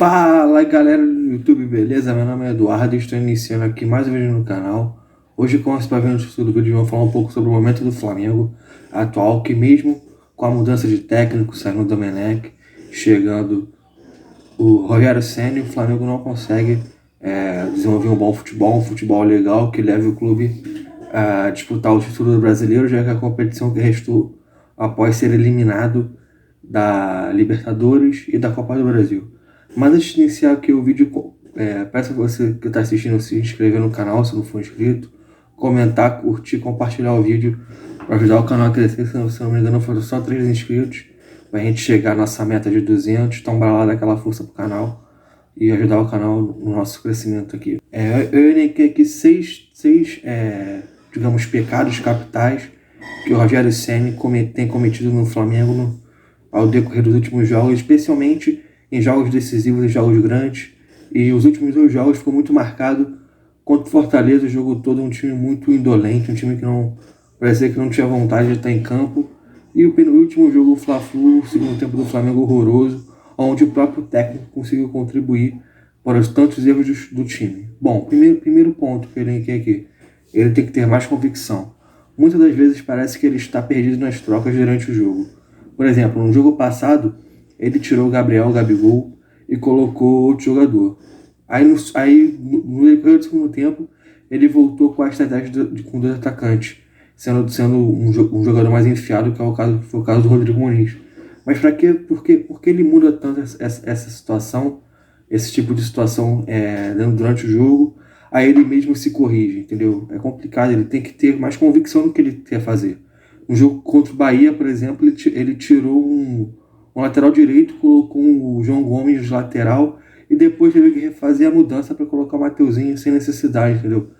Fala galera do YouTube, beleza? Meu nome é Eduardo e estou iniciando aqui mais um vídeo no canal. Hoje, como você está vendo no título do vídeo, vamos falar um pouco sobre o momento do Flamengo atual, que mesmo com a mudança de técnico, saindo o Domenech, chegando o Rogério Ceni, o Flamengo não consegue desenvolver um futebol legal que leve o clube a disputar o título do brasileiro, já que a competição que restou após ser eliminado da Libertadores e da Copa do Brasil. Mas antes de iniciar aqui o vídeo, peço a você que está assistindo se inscrever no canal se não for inscrito, comentar, curtir, compartilhar o vídeo para ajudar o canal a crescer. Se não me engano, foram só 3 inscritos para a gente chegar à nossa meta de 200. Então, bora lá dar aquela força pro canal e ajudar o canal no nosso crescimento aqui. Eu elenquei aqui seis digamos, pecados capitais que o Rogério Ceni tem cometido no Flamengo ao decorrer dos últimos jogos, especialmente em jogos decisivos e jogos grandes. E os últimos 2 jogos ficou muito marcado contra o Fortaleza, o jogo todo, um time muito indolente, um time que não parecia que não tinha vontade de estar em campo. E o penúltimo jogo, o Fla-Flu, o segundo tempo do Flamengo horroroso, onde o próprio técnico conseguiu contribuir para os tantos erros do time. Bom, primeiro ponto que eu elenquei aqui, ele tem que ter mais convicção. Muitas das vezes parece que ele está perdido nas trocas durante o jogo. Por exemplo, no jogo passado, ele tirou o Gabigol e colocou outro jogador. No decorrer do segundo tempo, ele voltou com a estratégia com 2 atacantes, sendo um jogador mais enfiado, que foi o caso do Rodrigo Muniz. Mas por que ele muda tanto essa situação, esse tipo de situação durante o jogo? Aí ele mesmo se corrige, entendeu? É complicado, ele tem que ter mais convicção no que ele quer fazer. No jogo contra o Bahia, por exemplo, ele tirou um lateral direito, colocou o João Gomes de lateral e depois teve que refazer a mudança para colocar o Mateuzinho sem necessidade, entendeu?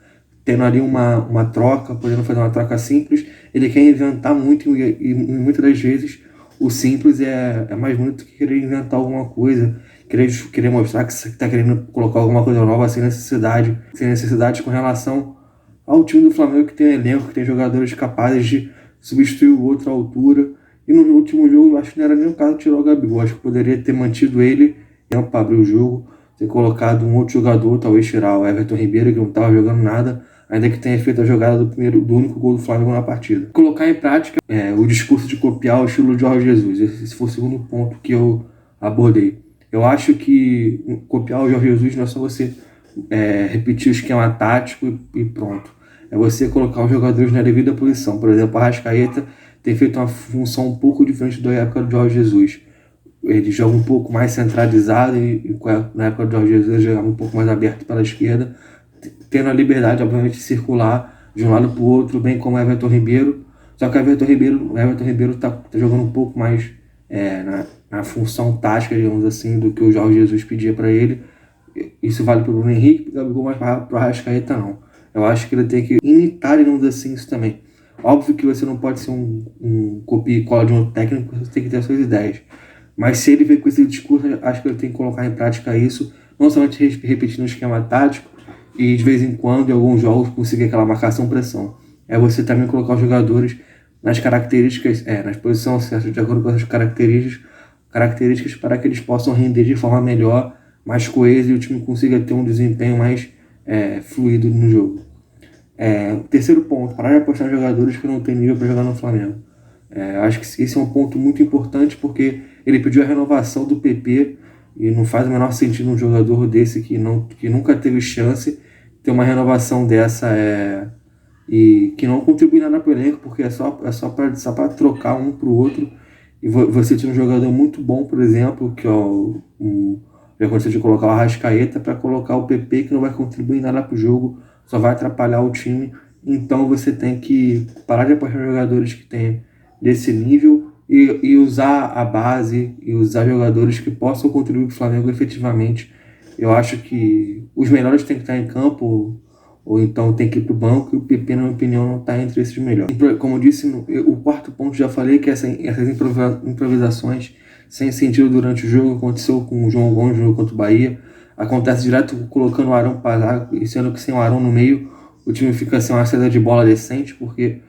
Tendo ali uma troca, podendo fazer uma troca simples. Ele quer inventar muito e muitas das vezes o simples é mais bonito que querer inventar alguma coisa, querer mostrar que você está querendo colocar alguma coisa nova sem necessidade com relação ao time do Flamengo, que tem elenco, que tem jogadores capazes de substituir o outro à altura. E no último jogo, eu acho que não era nem o caso de tirar o Gabigol. Acho que poderia ter mantido ele para abrir o jogo, ter colocado um outro jogador, talvez tirar o Everton Ribeiro, que não estava jogando nada, ainda que tenha feito a jogada do único gol do Flamengo na partida. Colocar em prática o discurso de copiar o estilo de Jorge Jesus. Esse foi o segundo ponto que eu abordei. Eu acho que copiar o Jorge Jesus não é só você repetir o esquema tático e pronto. É você colocar os jogadores na devida posição. Por exemplo, a Arrascaeta tem feito uma função um pouco diferente da época do Jorge Jesus. Ele joga um pouco mais centralizado e na época do Jorge Jesus ele jogava um pouco mais aberto pela esquerda, tendo a liberdade, obviamente, de circular de um lado para o outro, bem como o Everton Ribeiro. Só que o Everton Ribeiro tá jogando um pouco mais na função tática, digamos assim, do que o Jorge Jesus pedia para ele. Isso vale para o Bruno Henrique, para o Gabigol, mas para o Arrascaeta não. Eu acho que ele tem que imitar, digamos assim, isso também. Óbvio que você não pode ser um copia e cola de um técnico, você tem que ter as suas ideias. Mas se ele veio com esse discurso, acho que ele tem que colocar em prática isso, não somente repetindo o esquema tático e de vez em quando, em alguns jogos, conseguir aquela marcação-pressão. É você também colocar os jogadores nas características, nas posições certas, de acordo com essas características para que eles possam render de forma melhor, mais coesa, e o time consiga ter um desempenho mais fluido no jogo. Terceiro ponto, parar de apostar em jogadores que não têm nível para jogar no Flamengo. Acho que esse é um ponto muito importante, porque ele pediu a renovação do PP e não faz o menor sentido um jogador desse que nunca teve chance ter uma renovação dessa e que não contribui nada para o elenco, porque é só para trocar um para o outro. E você tinha um jogador muito bom, por exemplo, que já aconteceu de colocar o Arrascaeta para colocar o PP, que não vai contribuir nada para o jogo, só vai atrapalhar o time. Então você tem que parar de apostar em jogadores que têm desse nível e usar a base e usar jogadores que possam contribuir para o Flamengo efetivamente. Eu acho que os melhores têm que estar em campo, ou então tem que ir para o banco, e o PP, na minha opinião, não está entre esses melhores. Como eu disse, o quarto ponto, já falei que essas improvisações sem sentido durante o jogo aconteceu com o João Gomes no jogo contra o Bahia. Acontece direto colocando o Arão para e sendo que sem o Arão no meio, o time fica sem uma saída de bola decente, porque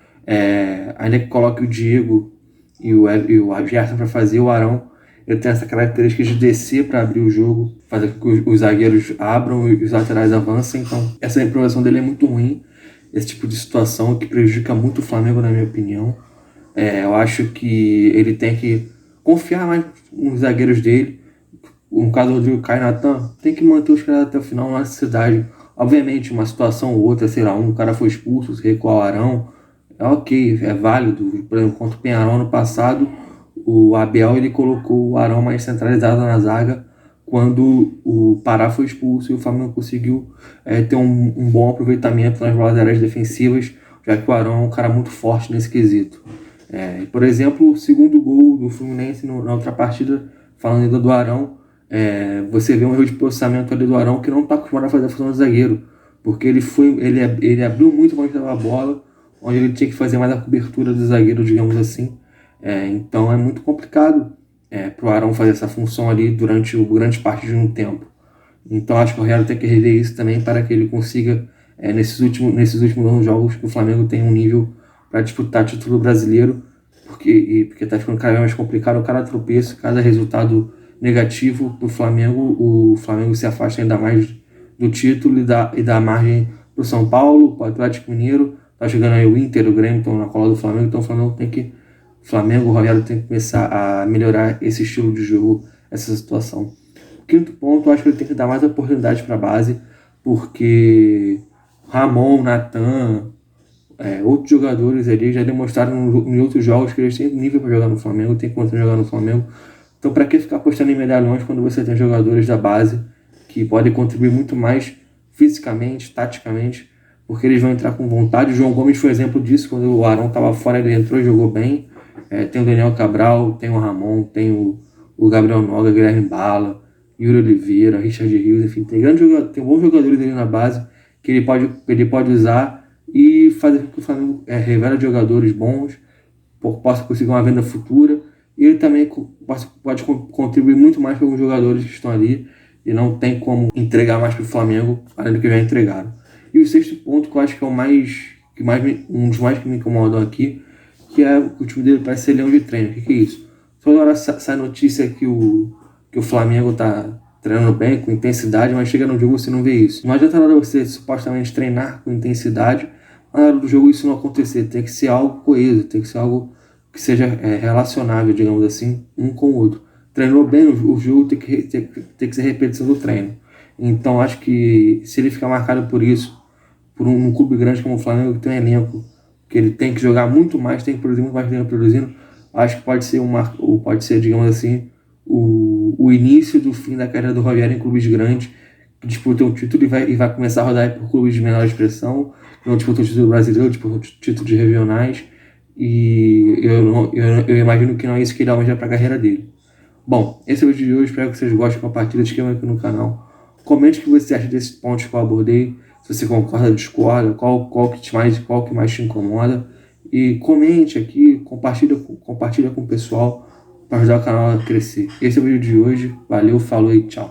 ainda que coloque o Diego e o Gerson para fazer, o Arão Ele tem essa característica de descer para abrir o jogo, fazer com que os zagueiros abram e os laterais avancem. Então, essa improvisação dele é muito ruim. Esse tipo de situação que prejudica muito o Flamengo, na minha opinião. Eu acho que ele tem que confiar mais nos zagueiros dele. No caso do Rodrigo Caio e Natan, tem que manter os caras até o final na necessidade. Obviamente, uma situação ou outra, sei lá, um cara foi expulso, se recuar o Arão, é ok, é válido. Por exemplo, contra o Penharol no passado, o Abel ele colocou o Arão mais centralizado na zaga quando o Pará foi expulso e o Flamengo conseguiu ter um bom aproveitamento nas laterais defensivas, já que o Arão é um cara muito forte nesse quesito. Por exemplo, o segundo gol do Fluminense na outra partida, falando ainda do Arão, você vê um erro de posicionamento ali do Arão que não está acostumado a fazer a função de zagueiro, porque ele abriu muito mais da bola, onde ele tinha que fazer mais a cobertura do zagueiro, digamos assim. Então é muito complicado para o Arão fazer essa função ali durante grande parte de um tempo. Então acho que o Real tem que rever isso também para que ele consiga, nesses últimos jogos, que o Flamengo tem um nível para disputar título brasileiro, porque tá ficando cada vez mais complicado, cada tropeço, cada resultado negativo para o Flamengo se afasta ainda mais do título e dá margem para o São Paulo, para o Atlético Mineiro, tá chegando aí o Inter, o Grêmio estão na cola do Flamengo, então o Rogério tem que começar a melhorar esse estilo de jogo, essa situação. Quinto ponto, eu acho que ele tem que dar mais oportunidade para a base, porque Ramon, Natan, outros jogadores ali já demonstraram em outros jogos que eles têm nível para jogar no Flamengo, tem condição de jogar no Flamengo. Então, para que ficar apostando em medalhões quando você tem jogadores da base que podem contribuir muito mais fisicamente, taticamente, porque eles vão entrar com vontade. O João Gomes foi exemplo disso, quando o Arão estava fora, ele entrou e jogou bem. Tem o Daniel Cabral, tem o Ramon, tem o Gabriel Noga, Guilherme Bala, Yuri Oliveira, Richard Rios, enfim, tem bons jogadores ali na base que ele pode usar e fazer com que o Flamengo revele jogadores bons, possa conseguir uma venda futura, e ele também pode contribuir muito mais para alguns jogadores que estão ali e não tem como entregar mais para o Flamengo, além do que já entregaram. E o sexto ponto, que eu acho que é um dos mais que me incomodam aqui, que é o time dele parece ser leão de treino. O que é isso? Toda hora sai notícia que o Flamengo tá treinando bem, com intensidade, mas chega no jogo você não vê isso. Não adianta nada você supostamente treinar com intensidade, mas na hora do jogo isso não acontecer. Tem que ser algo coeso, tem que ser algo que seja relacionável, digamos assim, um com o outro. Treinou bem, o jogo tem que ser repetição do treino. Então acho que se ele ficar marcado por isso, por um clube grande como o Flamengo, que tem um elenco, que ele tem que jogar muito mais, tem que produzir muito mais do que ele produzindo, acho que pode ser, digamos assim, o início do fim da carreira do Rogério em clubes grandes, que disputam o título e vai começar a rodar por clubes de menor expressão, que não disputam o título brasileiro, disputam títulos regionais, e eu imagino que não é isso que ele almeja para a carreira dele. Bom, esse é o vídeo de hoje, espero que vocês gostem, compartilhem, se inscrevam aqui no canal. Comente o que você acha desses pontos que eu abordei, se você concorda, discorda, qual que mais te incomoda. E comente aqui, compartilha com o pessoal para ajudar o canal a crescer. Esse é o vídeo de hoje, valeu, falou e tchau.